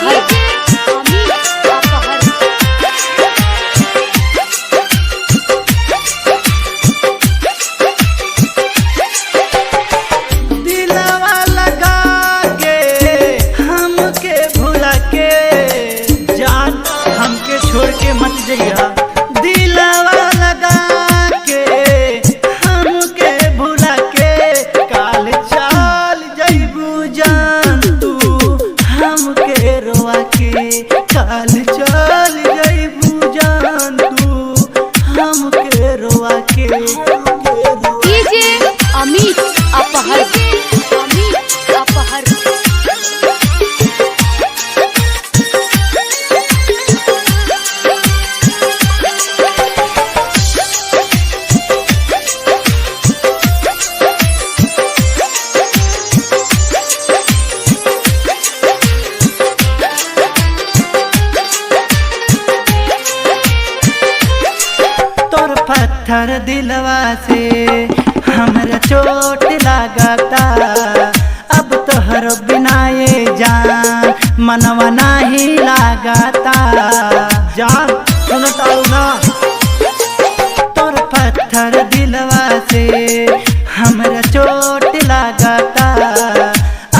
अपहर दिलवा लगा के हमके भुला के जान हमके छोड़ के मत जइया। दिलवा लगा के हमके भुला के काल चाल जइबू जान तू हमके रोआ के काल चाल जइबू जान तू हमके रोआ के। डीजे अमित अपहर तोर पत्थर दिलवा से हमरा चोट लागता। अब तोहर बिना ये जान मनवा नाही लागता। जान सुनताऊ ना तोर पत्थर दिलवा से हमरा चोट लागता।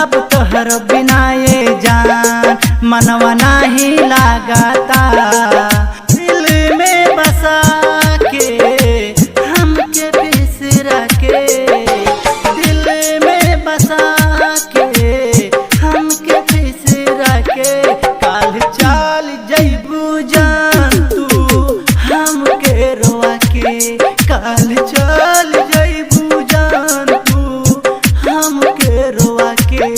अब तोहर बिना ये जान मनवा नाही लागता। दिल में बसा के हमके बिसरा के दिल में बसा के हमके बिसरा के काल चाल जइबू जान तू हमके रोआ के काल चाल जइबू जान तू हमके रोआ के।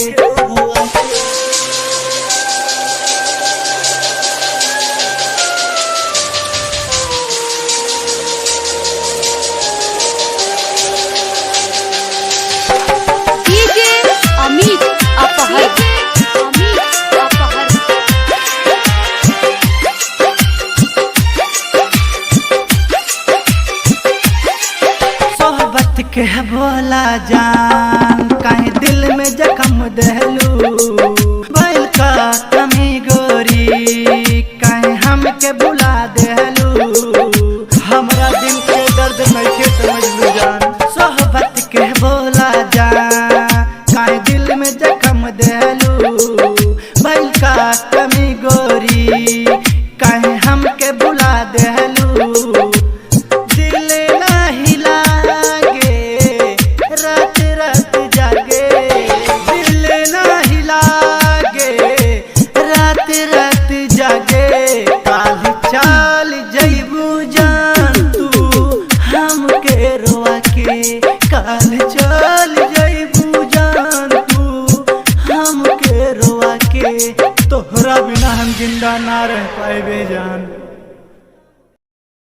डीजे अमित अपहर सोहबत के बोला जान काहे दिल में जख्म दहलू। बैल का कमी गोरी काहे हमके बुला दहलू। हमरा दिल के दर्द नइखे समझलू जान। सोहबत के बोला जान काहे दिल में जख्म दहलू। बैल का कमी गोरी काहे हमके बुला दहलू। दिल नाही लागे रात रात जागे दिल नाही लागे रात रात जागे काल चाल जइबू जान तू हमके रोआ के काल चाल जइबू जान तू हमके रोआ के। तोहरा बिना हम जिंदा ना रह पाएबे जान।